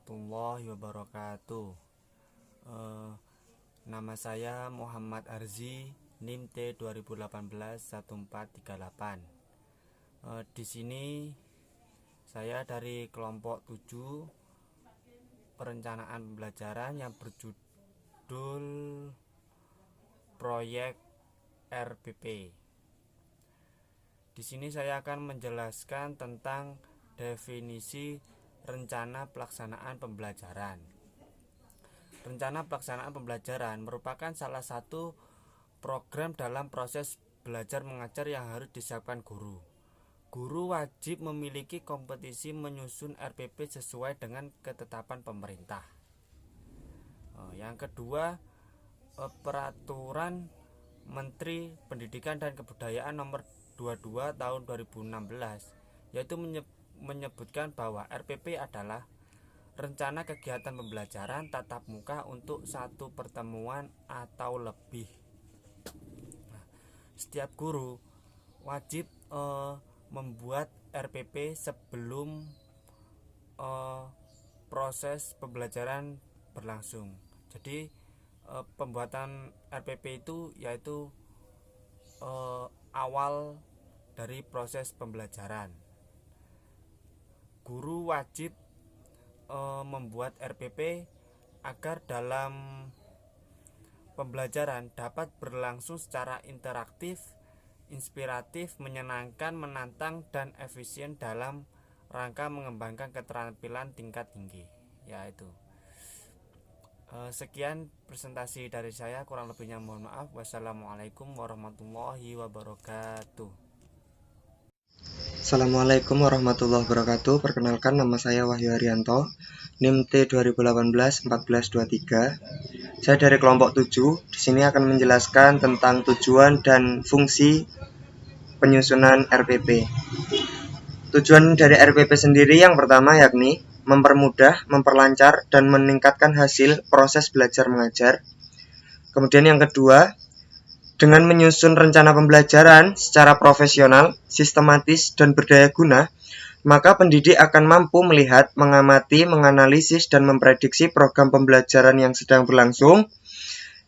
warahmatullahi wabarakatuh. Nama saya Muhammad Arzi, NIM T 2018-1438. Di sini saya dari kelompok 7 perencanaan pembelajaran yang berjudul proyek RPP. Di sini saya akan menjelaskan tentang definisi rencana pelaksanaan pembelajaran. Rencana pelaksanaan pembelajaran merupakan salah satu program dalam proses belajar mengajar yang harus disiapkan guru. Guru wajib memiliki kompetisi menyusun RPP sesuai dengan ketetapan pemerintah. Yang kedua, Peraturan Menteri Pendidikan dan Kebudayaan Nomor 22 tahun 2016, yaitu menyebutkan bahwa RPP adalah rencana kegiatan pembelajaran tatap muka untuk satu pertemuan atau lebih. Setiap guru wajib membuat RPP sebelum proses pembelajaran berlangsung. Jadi pembuatan RPP itu yaitu awal dari proses pembelajaran. Guru wajib membuat RPP agar dalam pembelajaran dapat berlangsung secara interaktif, inspiratif, menyenangkan, menantang, dan efisien dalam rangka mengembangkan keterampilan tingkat tinggi. Yaitu sekian presentasi dari saya, kurang lebihnya mohon maaf. Wassalamualaikum warahmatullahi wabarakatuh. Assalamualaikum warahmatullahi wabarakatuh. Perkenalkan, nama saya Wahyu Haryanto, NIM T 2018-1423. Saya dari kelompok 7. Di sini akan menjelaskan tentang tujuan dan fungsi penyusunan RPP. Tujuan dari RPP sendiri yang pertama yakni mempermudah, memperlancar, dan meningkatkan hasil proses belajar mengajar. Kemudian yang kedua, dengan menyusun rencana pembelajaran secara profesional, sistematis, dan berdaya guna, maka pendidik akan mampu melihat, mengamati, menganalisis, dan memprediksi program pembelajaran yang sedang berlangsung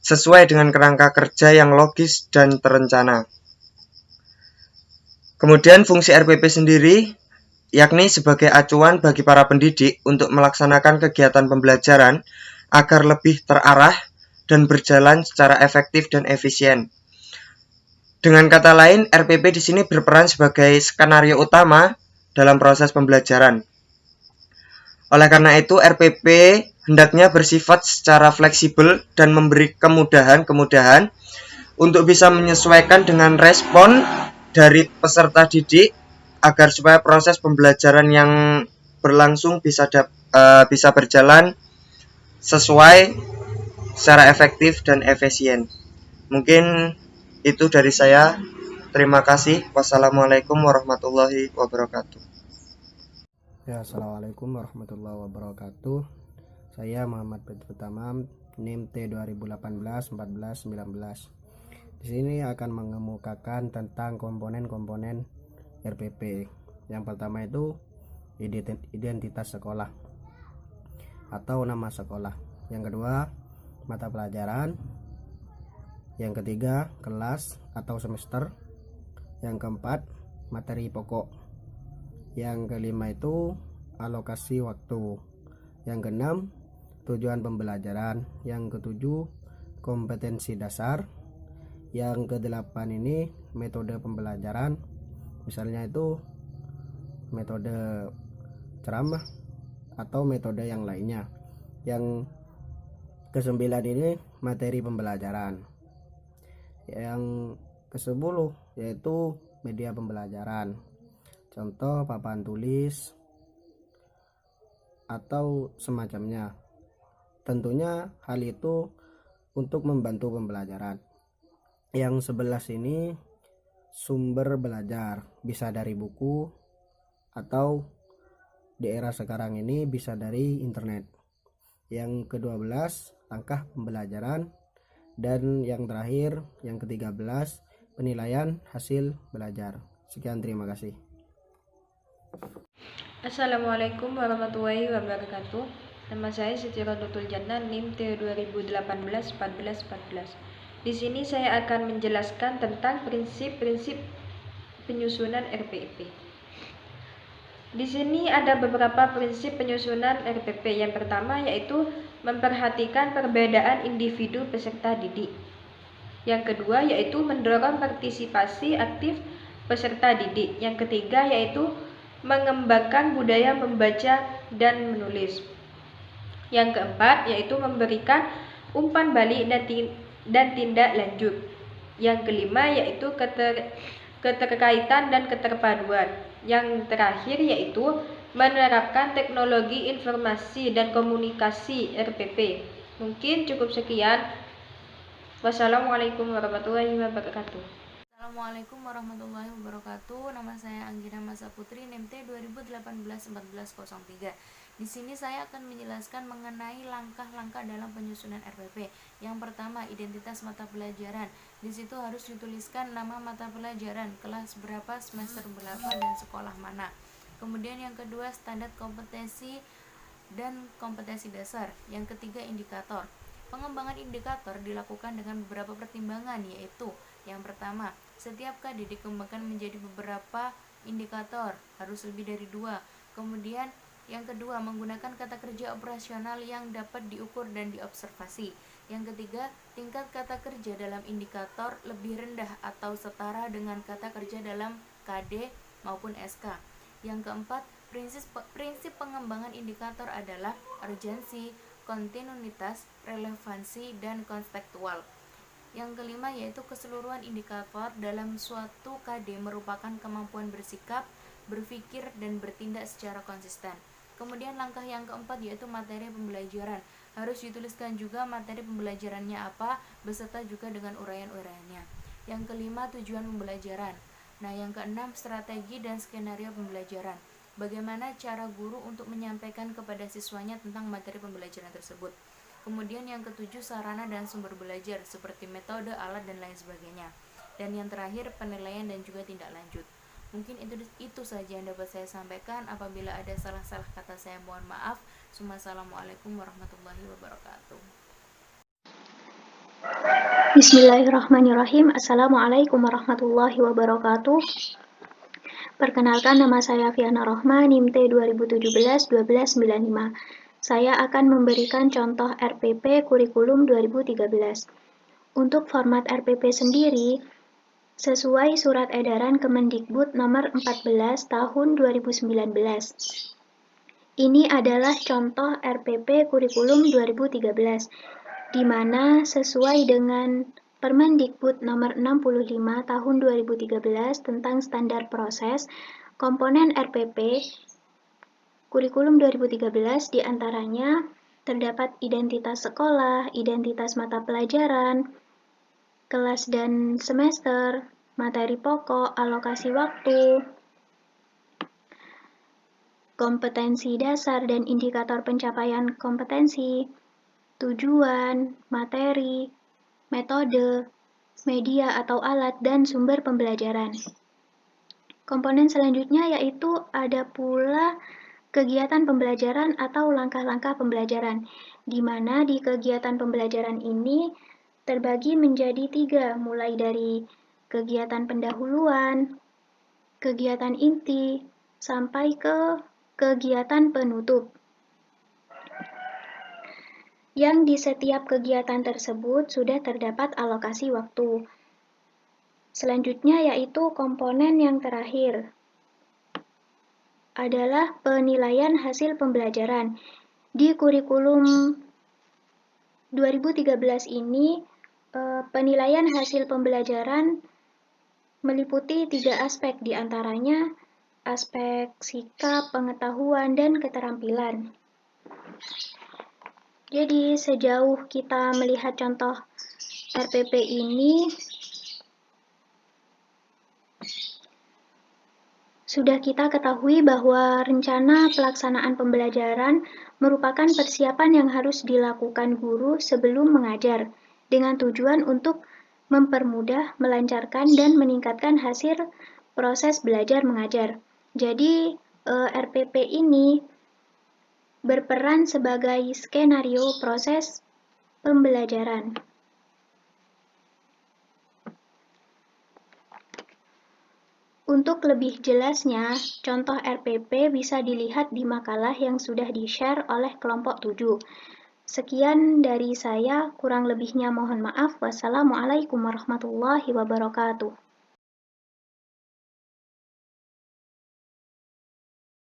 sesuai dengan kerangka kerja yang logis dan terencana. Kemudian fungsi RPP sendiri yakni sebagai acuan bagi para pendidik untuk melaksanakan kegiatan pembelajaran agar lebih terarah dan berjalan secara efektif dan efisien. Dengan kata lain, RPP di sini berperan sebagai skenario utama dalam proses pembelajaran. Oleh karena itu, RPP hendaknya bersifat secara fleksibel dan memberi kemudahan untuk bisa menyesuaikan dengan respon dari peserta didik agar supaya proses pembelajaran yang berlangsung bisa berjalan sesuai secara efektif dan efisien. Mungkin itu dari saya. Terima kasih. Wassalamualaikum warahmatullahi wabarakatuh. Ya, assalamualaikum warahmatullahi wabarakatuh. Saya Muhammad Bedru Tamam, NIM T 2018-1419. Di sini akan mengemukakan tentang komponen-komponen RPP. Yang pertama itu identitas sekolah atau nama sekolah. Yang kedua, mata pelajaran. Yang ketiga, kelas atau semester. Yang keempat, materi pokok. Yang kelima itu alokasi waktu. Yang keenam, tujuan pembelajaran. Yang ketujuh, kompetensi dasar. Yang kedelapan ini metode pembelajaran. Misalnya itu metode ceramah atau metode yang lainnya. Yang kesembilan ini materi pembelajaran. Yang ke-10 yaitu media pembelajaran. Contoh papan tulis atau semacamnya. Tentunya hal itu untuk membantu pembelajaran. Yang 11 ini sumber belajar, bisa dari buku atau di era sekarang ini bisa dari internet. Yang ke-12 langkah pembelajaran, dan yang terakhir yang ke-13 penilaian hasil belajar. Sekian, terima kasih. Assalamualaikum warahmatullahi wabarakatuh. Nama saya Siti Rodotul Jannah, NIM T 2018-14-14. Di sini saya akan menjelaskan tentang prinsip-prinsip penyusunan RPP. Di sini ada beberapa prinsip penyusunan RPP. Yang pertama yaitu memperhatikan perbedaan individu peserta didik. Yang kedua yaitu mendorong partisipasi aktif peserta didik. Yang ketiga yaitu mengembangkan budaya membaca dan menulis. Yang keempat yaitu memberikan umpan balik dan tindak lanjut. Yang kelima yaitu keterkaitan dan keterpaduan. Yang terakhir yaitu menerapkan teknologi informasi dan komunikasi RPP. Mungkin cukup sekian. Wassalamualaikum warahmatullahi wabarakatuh. Assalamualaikum warahmatullahi wabarakatuh. Nama saya Anggina Masa Putri, NIM T 2018-14-03. Di sini saya akan menjelaskan mengenai langkah-langkah dalam penyusunan RPP. Yang pertama, identitas mata pelajaran. Di situ harus dituliskan nama mata pelajaran, kelas berapa, semester berapa, dan sekolah mana. Kemudian yang kedua, standar kompetensi dan kompetensi dasar. Yang ketiga, indikator. Pengembangan indikator dilakukan dengan beberapa pertimbangan, yaitu yang pertama, setiap KD dikembangkan menjadi beberapa indikator, harus lebih dari 2. Kemudian yang kedua, menggunakan kata kerja operasional yang dapat diukur dan diobservasi. Yang ketiga, tingkat kata kerja dalam indikator lebih rendah atau setara dengan kata kerja dalam KD maupun SK. Yang keempat, prinsip pengembangan indikator adalah urgensi, kontinuitas, relevansi, dan kontekstual. Yang kelima yaitu keseluruhan indikator dalam suatu KD merupakan kemampuan bersikap, berpikir, dan bertindak secara konsisten. Kemudian langkah yang keempat yaitu materi pembelajaran. Harus dituliskan juga materi pembelajarannya apa, beserta juga dengan uraian-uraiannya. Yang kelima, tujuan pembelajaran. Nah, yang keenam, strategi dan skenario pembelajaran. Bagaimana cara guru untuk menyampaikan kepada siswanya tentang materi pembelajaran tersebut. Kemudian yang ketujuh, sarana dan sumber belajar seperti metode, alat, dan lain sebagainya. Dan yang terakhir, penilaian dan juga tindak lanjut. Mungkin itu saja yang dapat saya sampaikan. Apabila ada salah-salah kata saya mohon maaf. Assalamualaikum warahmatullahi wabarakatuh. Bismillahirrahmanirrahim. Assalamualaikum warahmatullahi wabarakatuh. Perkenalkan, nama saya Fiana Rohma, NIM T 2017-1295. Saya akan memberikan contoh RPP kurikulum 2013. Untuk format RPP sendiri, sesuai Surat Edaran Kemendikbud Nomor 14 Tahun 2019. Ini adalah contoh RPP kurikulum 2013, di mana sesuai dengan Permendikbud Nomor 65 Tahun 2013 tentang standar proses, komponen RPP kurikulum 2013 diantaranya terdapat identitas sekolah, identitas mata pelajaran, kelas dan semester, materi pokok, alokasi waktu, kompetensi dasar dan indikator pencapaian kompetensi, tujuan, materi, metode, media atau alat, dan sumber pembelajaran. Komponen selanjutnya yaitu ada pula kegiatan pembelajaran atau langkah-langkah pembelajaran, di mana di kegiatan pembelajaran ini terbagi menjadi 3, mulai dari kegiatan pendahuluan, kegiatan inti, sampai ke kegiatan penutup. Yang di setiap kegiatan tersebut sudah terdapat alokasi waktu. Selanjutnya yaitu komponen yang terakhir adalah penilaian hasil pembelajaran. Di kurikulum 2013 ini, penilaian hasil pembelajaran meliputi 3 aspek, diantaranya aspek sikap, pengetahuan, dan keterampilan. Jadi sejauh kita melihat contoh RPP ini, sudah kita ketahui bahwa rencana pelaksanaan pembelajaran merupakan persiapan yang harus dilakukan guru sebelum mengajar, dengan tujuan untuk mempermudah, melancarkan, dan meningkatkan hasil proses belajar mengajar. Jadi RPP ini berperan sebagai skenario proses pembelajaran. Untuk lebih jelasnya, contoh RPP bisa dilihat di makalah yang sudah di-share oleh kelompok 7. Sekian dari saya, kurang lebihnya mohon maaf. Wassalamualaikum warahmatullahi wabarakatuh.